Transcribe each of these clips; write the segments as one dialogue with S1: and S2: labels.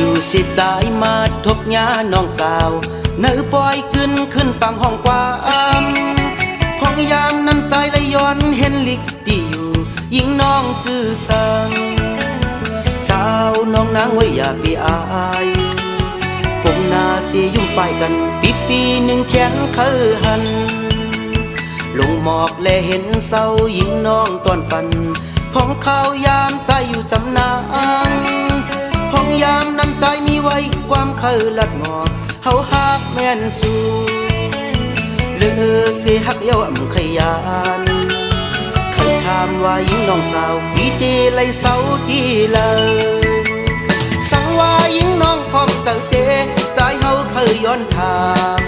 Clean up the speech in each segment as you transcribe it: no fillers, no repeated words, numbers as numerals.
S1: อยู่สิใจมาทบยาน้องสาวเนื้อปล่อยขึ้นฟังห้องกว้างพองยามน้ำใจและย้อนเห็นลิกที่อยู่ยิงน้องจื้อสังสาวน้องนางไว้อย่าไปอายผมนาเสียยุ่งไปกันปีหนึ่งแขนเคยหันลงหมอกและเห็นเศร้ายิงน้องตอนปันพองข้าวยามใจอยู่จำนางพองยามน้ำใจมีไว้ความเคยลัดหมอกเฮาฮักแม่นสู่เลือเสียฮักเย้าอำขยันเคยถามว่ายิงน้องสาวปีเตไลเศร้าดีเลยสั่งว่ายิงน้องพร้อมเจ้าเตใจเฮาเคยย้อนถาม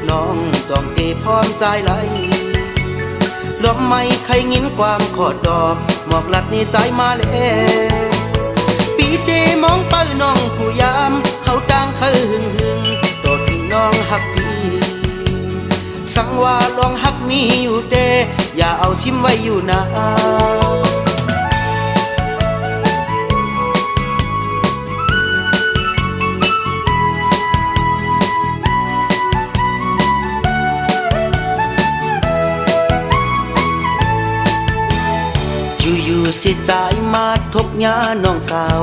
S1: น้องจองเตพร้อมใจไหลลมไม่ใครงินความขอดดอกหมอกลัดในใจมาแล้วปีเตมองไปน้องผู้ยามเขาต่างเคยหึงโดดถึงน้องหักพี่สั่งว่าลองหักมีอยู่เตอย่าเอาชิมไว้อยู่นะอยู่สิใจมาทบยาน้องสาว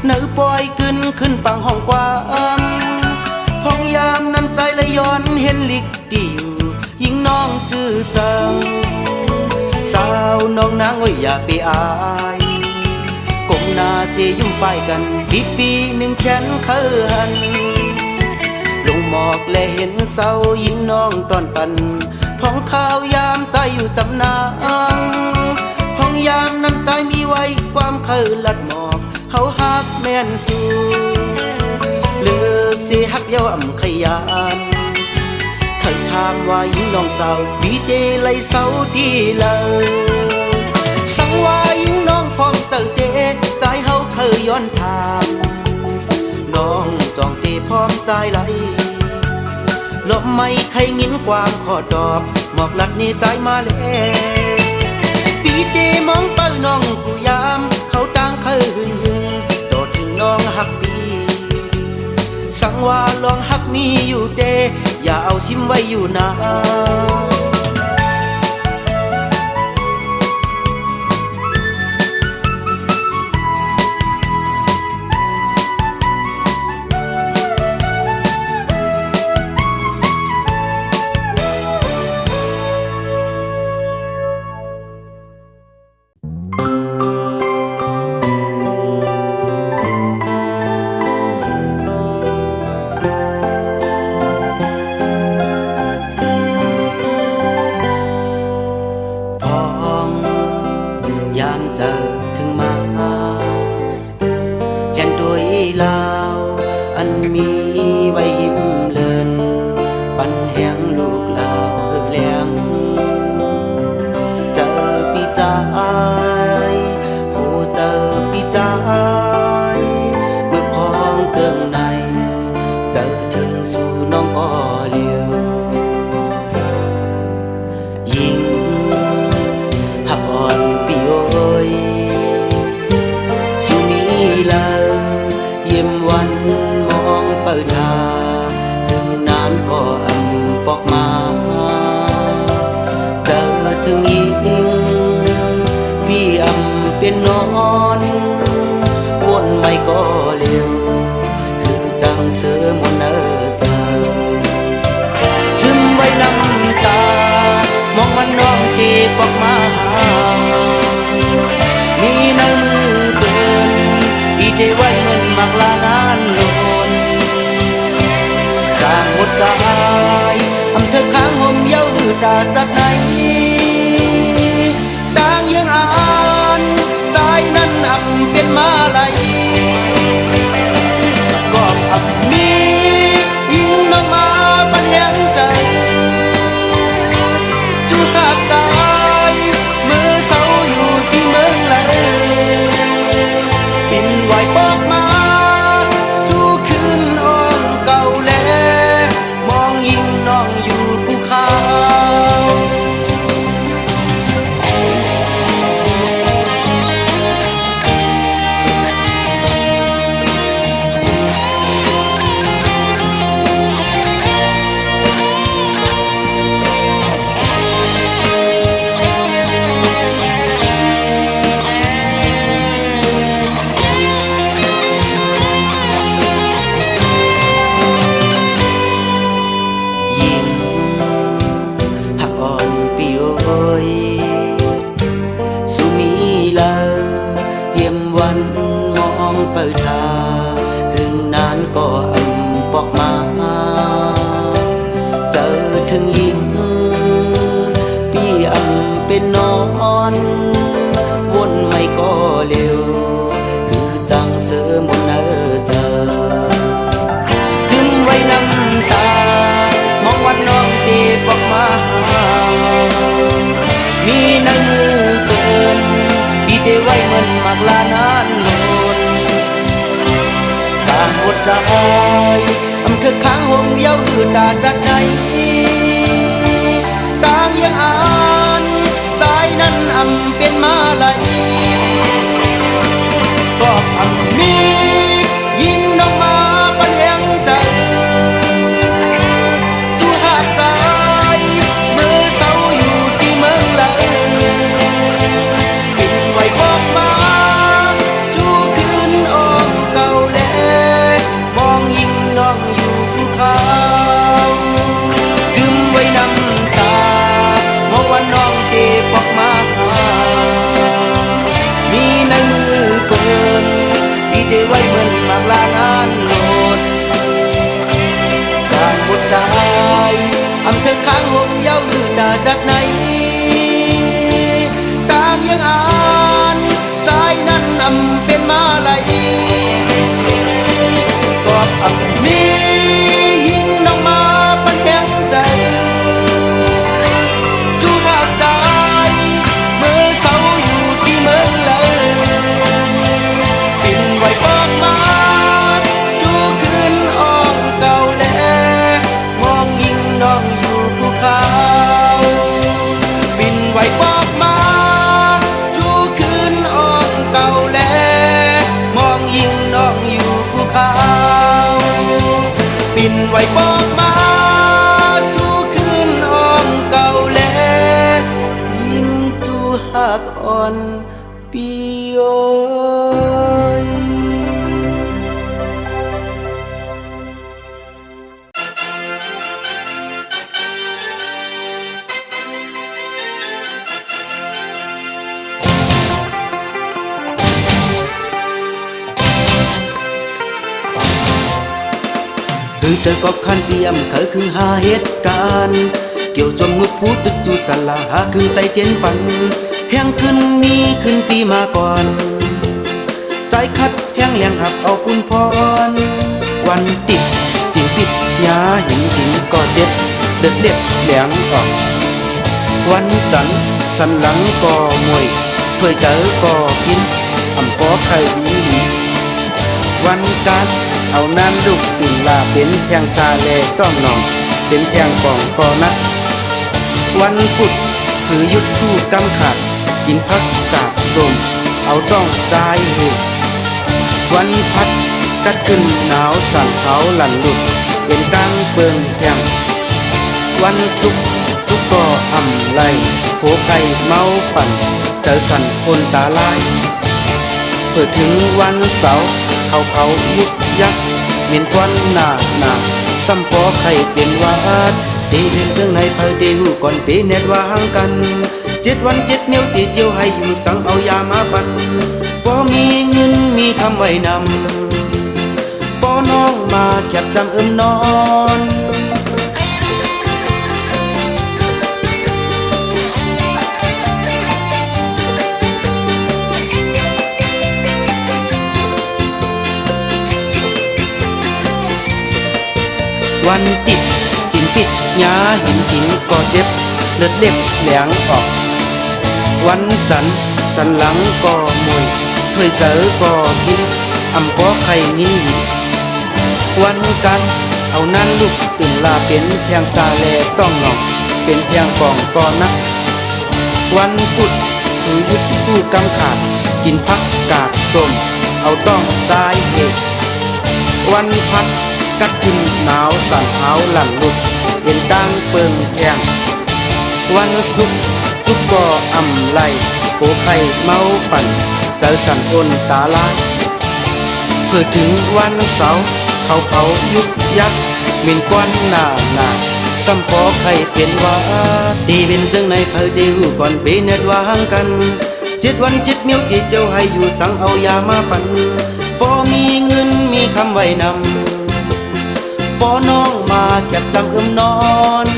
S1: เนื้อปล่อยขึ้นปังห้องกว้างพองยามน้ำใจและย้อนเห็นลิกที่อยู่ยิงน้องจื้อสังสาวน้องนางไว้อย่าไปอายก้มหน้าเสียยุ่งไปกันปีหนึ่งแขนเคยหันลงหมอกและเห็นเศร้ายิงน้องตอนปันพองข้าวยามใจอยู่จำนางพองยามน้ำใจมีไว้ความเคยลัดหมอกเฮาฮักแม่นสู่เลือเสียฮักเย้าอำขยันเคยถามว่ายิงน้องสาวปีเตไลเศร้าดีเลยสั่งว่ายิงน้องพร้อมเจ้าเตใจเฮาเคยย้อนถามน้องจองเตพร้อมใจไหลลมไม่ใครงินความขอดอกหมอกลัดในใจมาแล้วปีเตมองไปน้องผู้ยามเขาต่างเคยหึงโดดถึงน้องหักพี่สั่งว่าลองหักมีอยู่เตอย่าเอาชิมไว้อยู่นะยามเจอถึงมาเห็นด้วยลาวอันมีใบหิมเลินปันแหงลูกลาวเลี้ยงเจอปีใจโอ้เจอปีใจเมื่อพองเจิงในเจอถึงสู่น้องอ้อเลียวยิ่งหักอ่อนปีโอยสุนีลาเยี่ยมวันมองเปิดหาถึงนานก็อันปอกมาเจอถึงยิงพี่อำเป็นนอนวนไม่ก็เร็วคือจังเสือมนเนอเจอจึงไว้น้ำตามองมันน้องตีปอกมามีในมือเตือนอีเดไว้เงินมากลานานลนกลางหมดใจอำเธอค้างห่มเย้าหืดาจัดไหนต่างยังอ่านใจนั้นอำเป็นมาลัยก็อำมียิ่งน้องมาปันแหงใจจูหากใจมือเศร้าอยู่ที่เมืองละบินไหวปอกมาจูขึ้นอ้อมเก่าแลมองยิ่งน้องอยู่ภูเขา บอกมาเจอถึงยิงพี่เป็นนอนวนไม่ก็เร็วหรือจังเสริมบนเนอเจอจึงไว้น้ำตามองวันน้องตีบอกมามีในมือเกินพี่เทไว้เหมือนมากลานานโลนการหมดใจคือค้างห่มเย้าหืดดาจากไหนต่างยังอ่านใจนั้นเป็นมาลายก็มียิงน้องมาปันแห่งใจจูหากใจมือเศร้าอยู่ที่เมืองไหลปิ่นไว้บอกมาจูคืนอ้อมเก่าแลมองยิงน้องอยู่ภูเขาจึมไว้น้ำตามองว่าน้องเก็บออกมามีในมือเปินพี่เทไว้เหมือนมากลานานโลดการหมดใจเธอค้างห่มเย้าหืดาจากไหนต่างยังอ่านใจนั้นเป็นมาลายก็มียิงน้องมาปันแห่งใจจูหากใจเมื่อเศร้าอยู่ที่เมืองเลยปิ่นไว้บอกมาจูคืนอ้อมเก่าแลมองยิงน้องอยู่ภูเขาปิ่นไว้บอกมาจูคืนอ้อมเก่าแลมองยิงน้องอยู่ภูเขาปิ่นไว้บอกมาจูคืนอ้อมเก่าแลยิงจูหักอ่อนปีโอย คือเจอก็คันเปียมเคยคือหาเหตุการณ์เกี่ยวจมมือพูดตึกจูสลาหาคือไตเตียนปันแห้งขึ้นมีขึ้นปีมาก่อนใจคัดแห้งเลี้ยงหับเอาคุณพรวันติดติ่งปิดยาหินหินก็เจ็บเดือดเล็บแหลงออกวันจันทร์สันหลังก็มวยเพื่อเจอก็กินก็ไข่วินดีวันการเอาน้ำลูกตื่นลาเป็นแทงซาเลต้องนองเป็นแทงกองกอนักวันพุธคือยุดคู่กำขาดกินพักกาดส้มเอาต้องใจเหตุวันพัดกัดขึ้นหนาวสั่นเขาหลั่นหลุดเป็นกลางเปิงแทงวันศุกร์ทุกก็ไหลโผไข่เมาปั่นเจอสั่นคนตาลายเปิดถึงวันเสาร์เขาเผามุกยักษ์เมียนควันหนาซ้ำพอไข่เป็นวาดตีเล่นเรื่องในเผยเดหูก่อนเปเน็ตว่าห่างกัน7 วัน 7 นิ้วตีเจียวให้อยู่สั่งเอายามาปั่นพอมีเงินมีคำไว้นำพอน้องมาแคบจำนอนวันติดกินปิดยาหินกินก็เจ็บเลือดเล็บแหลงออกวันจันทร์สันหลังก็มวยเพื่อเจอก็กินก็ไข่นิ้นหลีวันกันเอานั่นลูกตื่นลาเป็นเพียงซาแลต้องนองเป็นเพียงกองก่อนนะวันพุธคือยุดผู้กำขาดกินพักกาดส้มเอาต้องใจเหตุวันพัดกัดขึ้นหนาวสั่นเท้าหลั่นหลุดเป็นดังเปิงแทงวันศุกร์จุกก็ไหลโผไข่เมาปั่นเจอสั่นคนตาลายเพื่อถึงวันเสาร์เขาเผายุกยักษ์มินควันหนาซ้ำพอไข่เป็นว่าตีเป็นซึ่งในเผยเดียวก่อนปีเน็ตว่าห่างกัน7 วัน 7 นิ้วที่เจ้าให้อยู่สั่งเอายามาปั่นพอมีเงินมีคำไว้นำพ บ่น้องมาเก็บจำนอน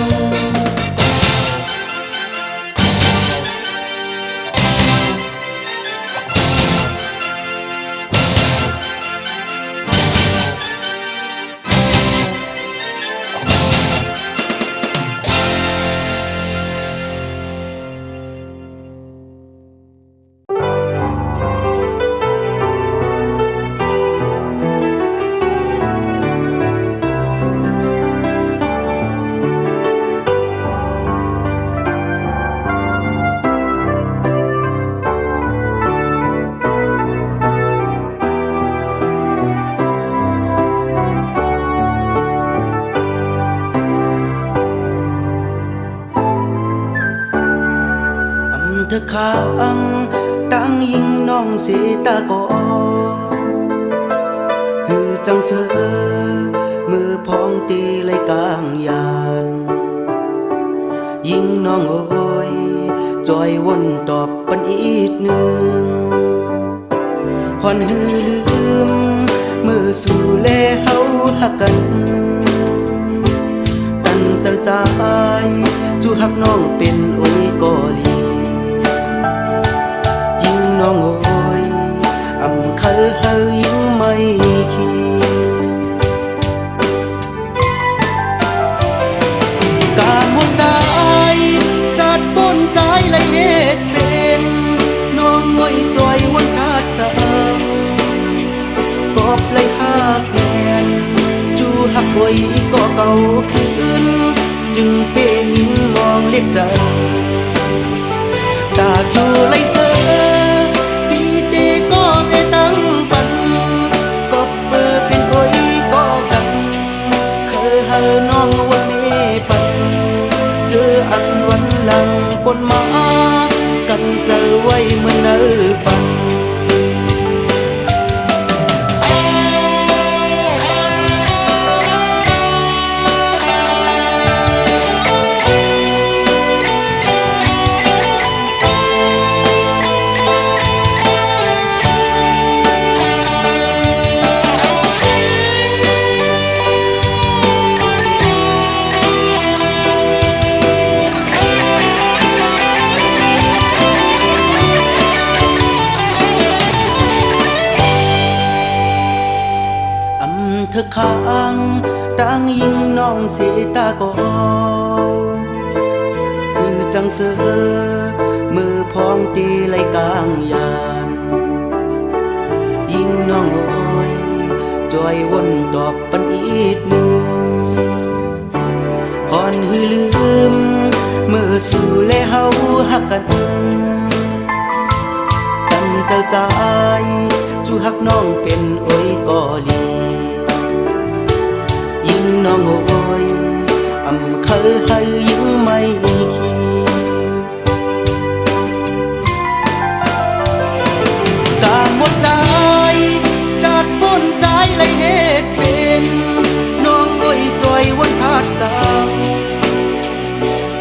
S1: เธอข้างตั้งยิงน้องเสตากอหือจังเสอมือพองตีเลยกลางยานยิงน้องโอ้ยจอยวนตอบปันอีกหนึ่งหอนหือลืมมือสู่แลเฮาหักกันตั้งเจ้าใจจูหักน้องเป็นโอ้ยกอลีน้องโอ้ยอำเคยเฮยยิ่งไม่คิดการหัวใจจัดปนใจเลยเหตุเป็นน้องโอ้ยจอยวันขาดสังกอบเลยหักแน่นจูหักโอ้ยก็เก่าขึ้นจึงเป็นยิ่งมองเรียกใจตาสู่เลยเสือน้องวันนี้ปันเจออันวันหลังปนมากันเจอไว้เมื่อเนื้อฟังเธอข้างตั้งยิงน้องเสตากอคือจังเสือมือพองตีไหลกลางยานยิงน้องโอ้ยจอยวนตอบปันอีกหนึ่งหอนหือลืมมือสู่แลเฮาหักกันตั้งเจ้าใจจูหักน้องเป็นโอ้ยกอลีน้องโอ้ยอำเคยให้ยิ่งไม่คิดกาหมดใจจัดปนใจเลยเหตุเป็นน้องโอ้ยจอยวันขาดสัง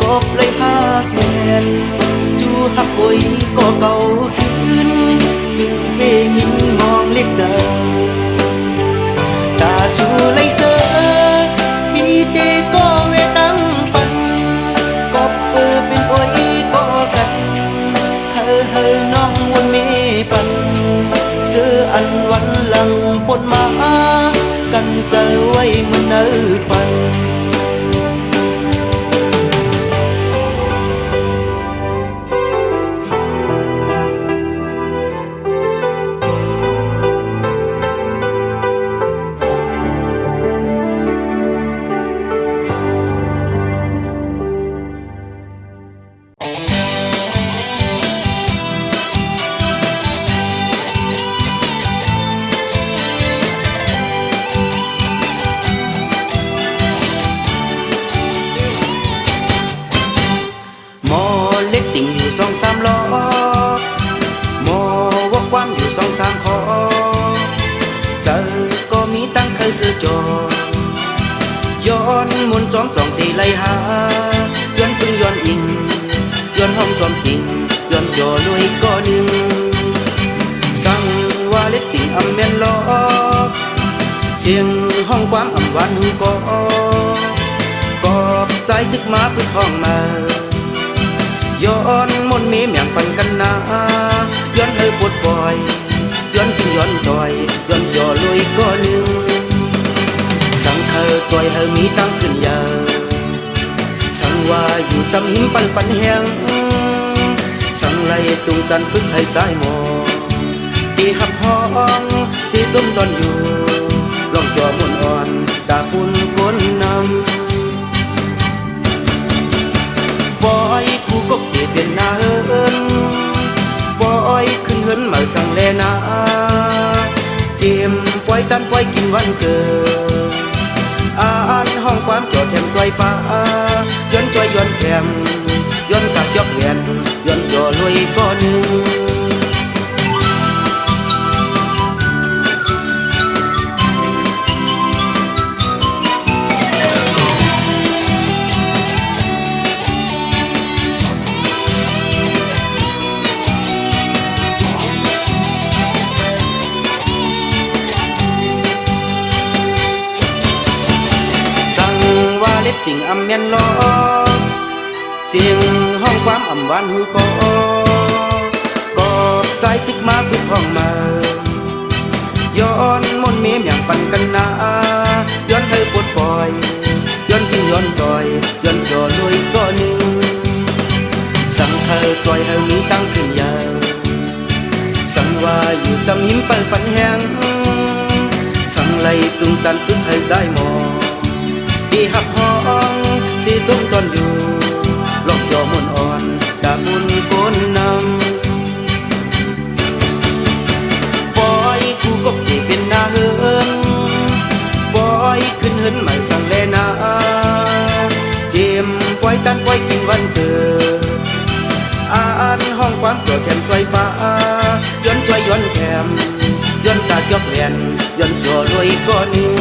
S1: กบเลยหักแน่นจูหักโอ้ยก็เก่าขึ้นจึงเบ่ยิงมองเล็กใจตาสู่เลยเสือตีก็เวตั้งปันกบเป็นโอ้ยก็กันเธอน้องวนมีปันเจออันวันหลังปนมากันเจอไว้เมื่อเนื้อฟัน 3 ล้อหมอว่าความอยู่2-3 คอเจอก็มีตั้งเคยซื้อจอย้อนมนต์2 ตีไล่หาย้อนพึ่งย้อนอิงย้อนห้องจอมติงย้อนจอลุยก็หนึ่งสั่งว่าเล็กติ่งอำแม่นล้อเสี สียงห้องความอ่ำหวานหูกอบใจตึกมาพึ่งห้องมาย้อนมนต์มีเมียงปันกันนาย้อนเธอปวดปล่อยย้อนกินย้อนต่อยย้อนย่อลุยก็ลืมสั่งเธอจอยเธอมีตั้งขึ้นยาสั่งว่าอยู่จำหิมปันแหงสั่งไล่จุงจันพึ่งให้ใจหมอตีหับห้องสีส้มตอนอยู่ลองจอมนอ่อนตาคุณก้นนำบอยกูก็เกลียดเป็นนาเอินบอยขึ้นเฮินมาสั่งแลนาเจียมปล่อยตันปล่อยกินวันเกิดอ่านห้องความจอดแถมจอยฟ้าย้อนจอยย้อนแถมย้อนตักยอกแหวนย้อนจ่อรวยก็หนึ่งติ่งอำเมียนล้อเสียงห้องความอ่ำหวานหูกอบใจตึกมาพึ่งห้องมาย้อนมนต์เมียมอย่างปันกันนาย้อนเธอปวดปล่อยย้อนกินย้อนต่อยย้อนจ่อลุยก็หนึ่งสั่งเธอจอยเธอมีตั้งขึ้นยาสั่งว่าอยู่จำหิมปันแหงสั่งไล่จุงจันพึ่งให้ใจหมอที่หับห้องสีส้มตอนอยู่ลอกยอมนอ่อนดาบุญก้นนำบอยกูก็เกลียดเป็นนาเฮินบอยขึ้นเฮินใหม่สั่งแลนาเจียมปล่อยตันปล่อยกินวันเกิดอ่านห้องความโกรธแถมจอยฟ้าย้อนจอยย้อนแถมย้อนตายอกแหวนย้อนจ่อรวยก็หนึ่ง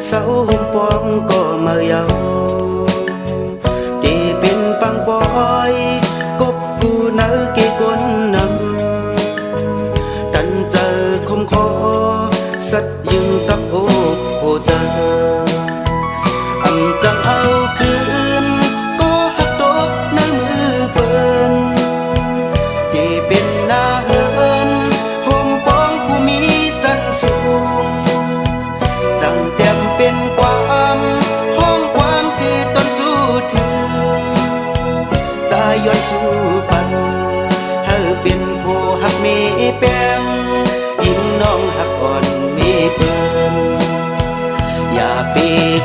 S1: เสาหุ่มปองก็มาเยาที่เป็นปังปอยกบผู้นักเกกนนำตันเจอคมคอสัตยึงตักโอเจออำจังเอาคืนก็หักดกในมือเปิ้นที่เป็นหน้าเอินห่มปองผู้มีจันสูงจังเต็มเป็นความห้องความสิต้นสู้ถึงใจย้อนสู้ปันเธอเป็นผู้หักมีแป้งยิ่งน้องหักอ่อนมีเปิ้นอย่าเป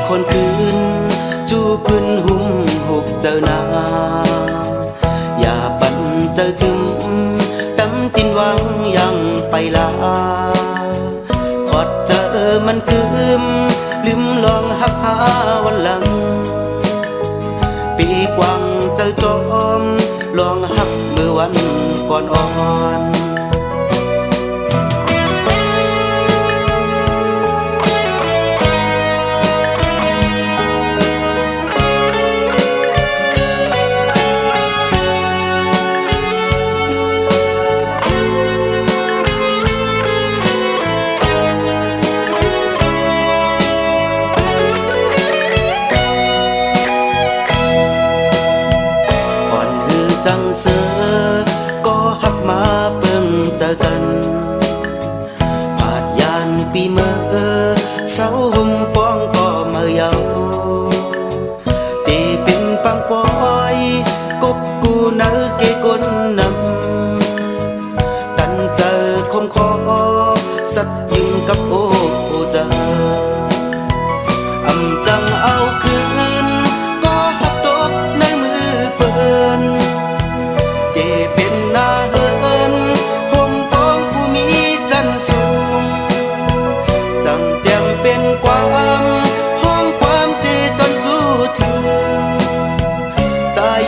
S1: คนคืนจูพื้นหุ่มหุบเจอหน้าอย่าปั่นเจอจึมดำตินวังยังไปลาขอดเจอมันคืมลืมลองหักหาวันหลังปีกวังเจอจอมลองหักเมื่อวันก่อนอ่อนจังเสือก็หักมาเบิ่งเจอกันผาดยานปีเมื่อเสาห่มปองก็มาเยาตีเป็นปังปอ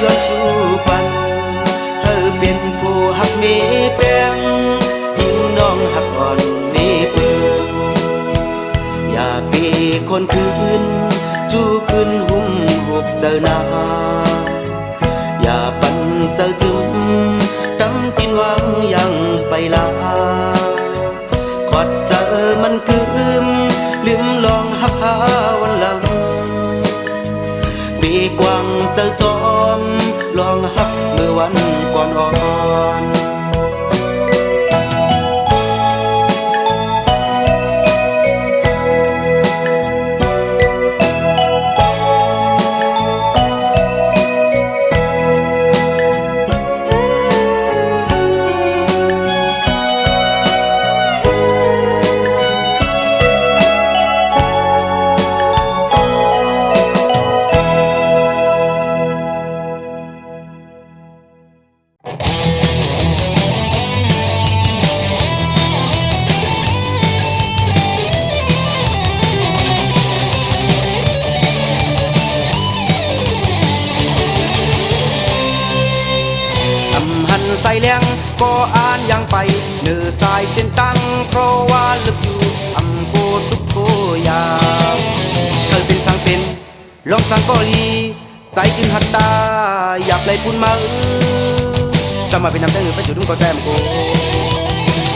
S1: ย้อนสู่ปันเธอเป็นผู้หักมีแปลงยิ่งน้องหักอ่อนมีเปิงอย่าปีคนคืนจูคืนหุ่มหุบเจอหน้าอย่าปันเจอจุ้มตำตินหวังยังไปลาขอดเจอมันคืมลืมลองหักหาวันหลังปีกว้างเจอจอมลองหักเมื่อวันก่อนอ่อนใส่แรงก็อ่านยังไปเนื้อสายเส้นตั้งเพราะว่าลึกอยู่อำโกทุกโกยาวเธอเป็นสังเป็นลองสังก็ลีใจกินหัตตาอยากเลยพูนมาสมาเป็นน้ำใจไปจุดนุ่งก็แจมโก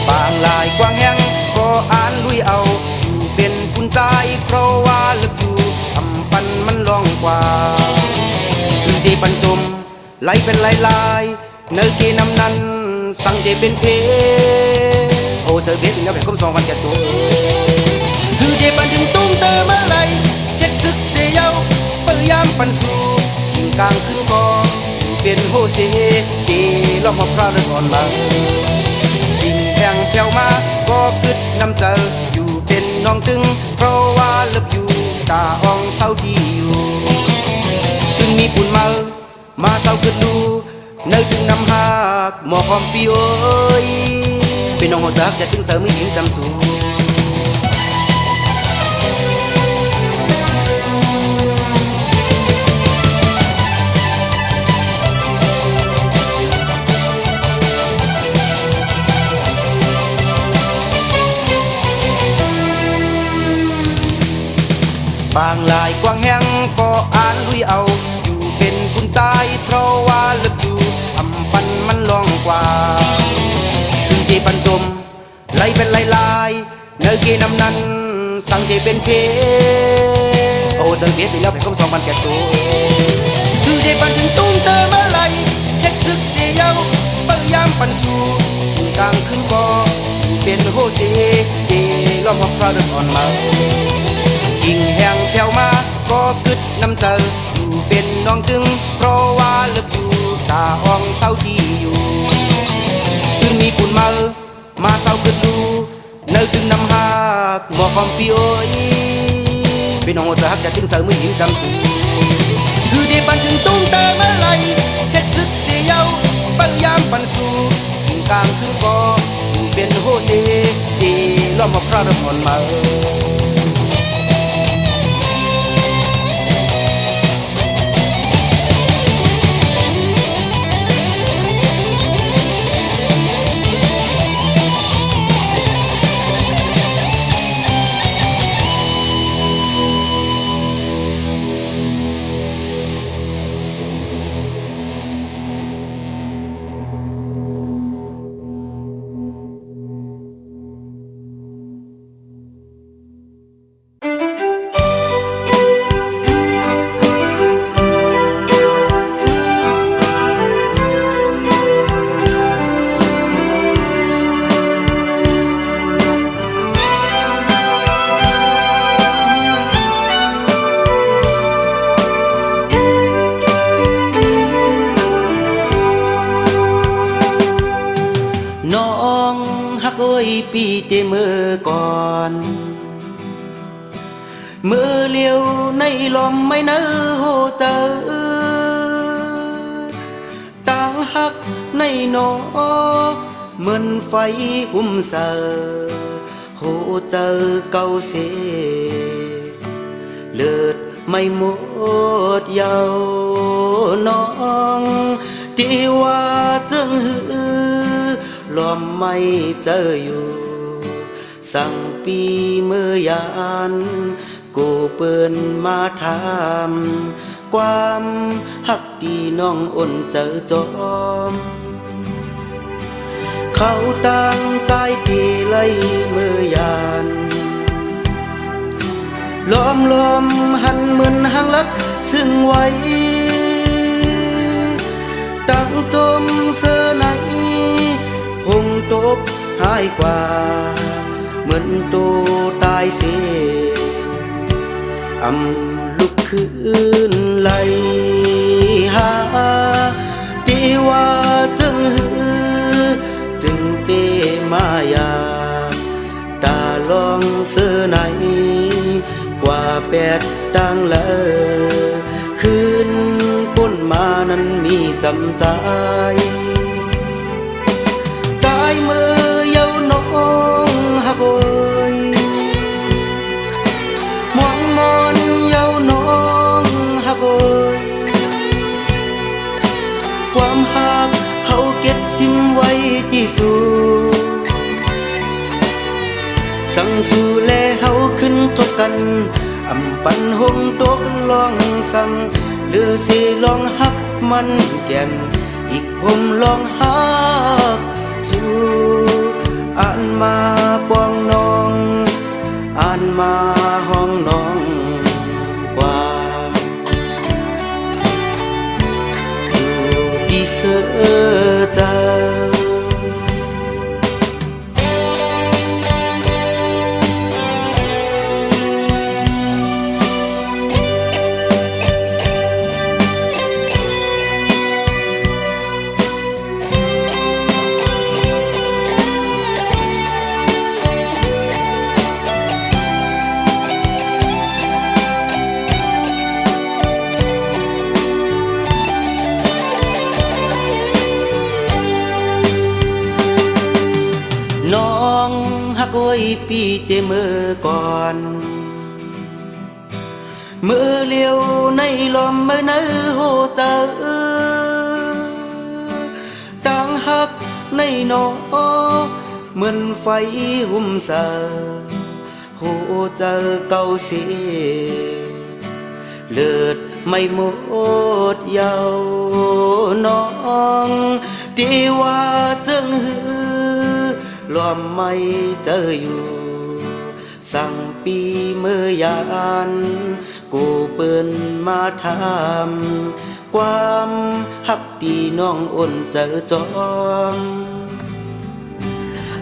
S1: บางลายกว้างแห้งก็อ่านลุยเอาอยู่เป็นพูนใจเพราะว่าลึกอยู่อำปันมันลองกว่าพื้นที่บรรจมไหลเป็นลายเนื้อกีน้ำนั้นสั่งเจเป็นเพโอ้เจอเพถึงแล้วแบบคม2,000 แก่ตัวคือเจปันถึงตุ้งเตอเมื่อไรเฮ็ดศึกเสียเยาพยายามปันสู่ขิงกลางขึ้นกองเป็นโฮเซเจล้อมมาพระเรื่องอ่อนมายิงแทงแผ่วมาก็กึดน้ำเจออยู่เป็นน้องตึงเพราะว่าเลิกอยู่ตาอ่องเศร้าดีอยู่ตึงมีปุ่นมาเศร้ากึดดูnơi từng năm hạc mò hòm pi ơi bên nông hồ giápจะตึงเสริมไม่หินจำสูบางลายกว้างแห้งก็อ่านลุยเอาอยู่เป็นคุณใจเพราะว่าลึกอยู่ปันมันลองกว่าถึงที่ปันจมไหลเป็นลายเนื้อกีน้ำนั้นสั่งที่เป็นเพโอ้สังเกตไปแล้วเป็นคม2,000 แก่ตัวคือที่ปันถึงตุ้งเตอเมื่อไรเฮ็ดศึกเสียเยาพยายามปันสู่ขึ้นกลางขึ้นกอเป็นโฮเซเจล้อมหักพระเรื่องอ่อนมายิงแห้งแผ่วมาก็กึดน้ำเจออยู่เป็นน้องตึงเพราะว่าเลิกอยู่ตาอ่องเศร้าที่อยู่ตึงมีปุ่นมาเศร้าเกิดดูเนื้อตึงน้ำหักหมอความปีโอยเป็นน้องหัวใจหักจะตึงเสริมมือหินจำสูคือได้ปันถึงตุ้งเตอเมื่อไรเฮ็ดศึกเสียเยาพยายามปันสู่ขึ้นกลางขึ้นกออยู่เป็นโฮเซเจล้อมมาพระเรื่องอ่อนมาปีเตเมื่อก่อนเมื่อเลี้ยวในลมไม่เนื้อโหเจอต่างหักในนอเหมือนไฟหุ้มเสอโหเจอเก่าเสเลือดไม่หมดเยาวน้อง มไม่เจออยู่สั่งปีเมื่อยานกูเปิ้นมาถามความหักดีน้องอ่นเจอจอมเขาตั้งใจที่ไล่เมื่อยานล้อมหันเหมือนหางลับซึ่งไว้ตั้งจมเสื้อไหนหงตกหายกว่าเหมือนตัวตายเสียลุกขึ้นไหลหาที่ว่าจึงเปมายาตาลองเสื้อไหนกว่าแปดดังเลยคืนป้นมานั้นมีจำใจใจมือเยาน้องฮักโอยมองมอนเยาน้องฮักโอยความหักเฮาเก็บทิมไว้ที่สูสั่งสู่แลเฮาขึ้นทบกันปันหงตกลองสั่งหรือสิลองหักมันแก่นอีกผมลองหักสู่อ่านมาปองน้องอ่านมาห้องน้องกว่าอยู่ที่เสือเจ้าน้องฮักไว้ปีเจมือก่อนมือเลี้ยวในลมมือเนื้อโหเจอต่างฮักในนอเหมือนไฟหุ่มเสาโหเจอเก่าเสียเลือดไม่หมดเยาน้องที่ว่าจึงรวมไม่เจออยู่สั่งปีเมื่อยานกูเปิ้นมาถามความหักที่น้องอ่นเจอจอม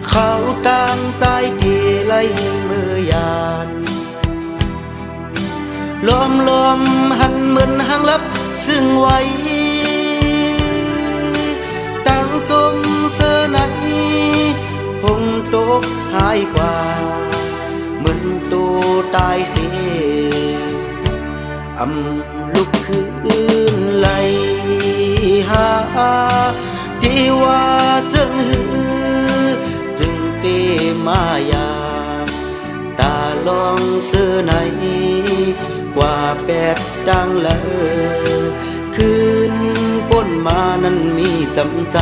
S1: เขาตั้งใจที่ไล่เมื่อยานล้อมหันเหมือนหางลับซึ่งไว้ตั้งจมเสื้อไหนหงตกหายกว่าเหมือนตัวตายเสียลุกขึ้นไหลหาที่ว่าจึงเตมายาตาลองเสื้อไหนกว่าแปดดังเลยคืนป้นมานั้นมีจำใจ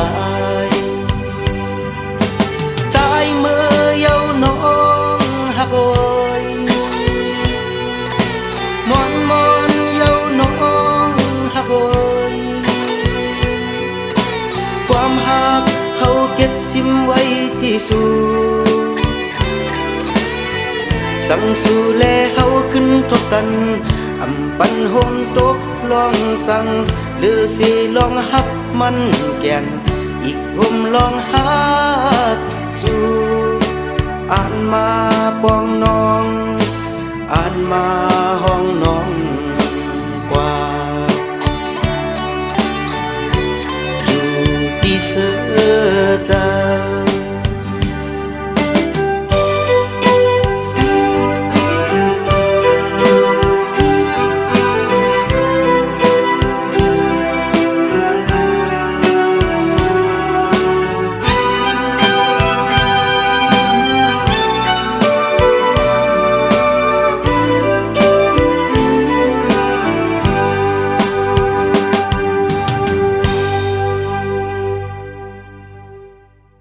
S1: ใจมือเยาน้องฮักโอยมอนเยาน้องฮักโอยความหักเฮาเก็บซิมไว้ที่สูสั่งสู่แลเฮาขึ้นทบกันปันหนตกลองสั่งหรือสิลองหักมันแก่นอีกผมลองหักสู่อ่านมาปองน้องอ่านมาห้องน้องกว่าอยู่ที่เสือ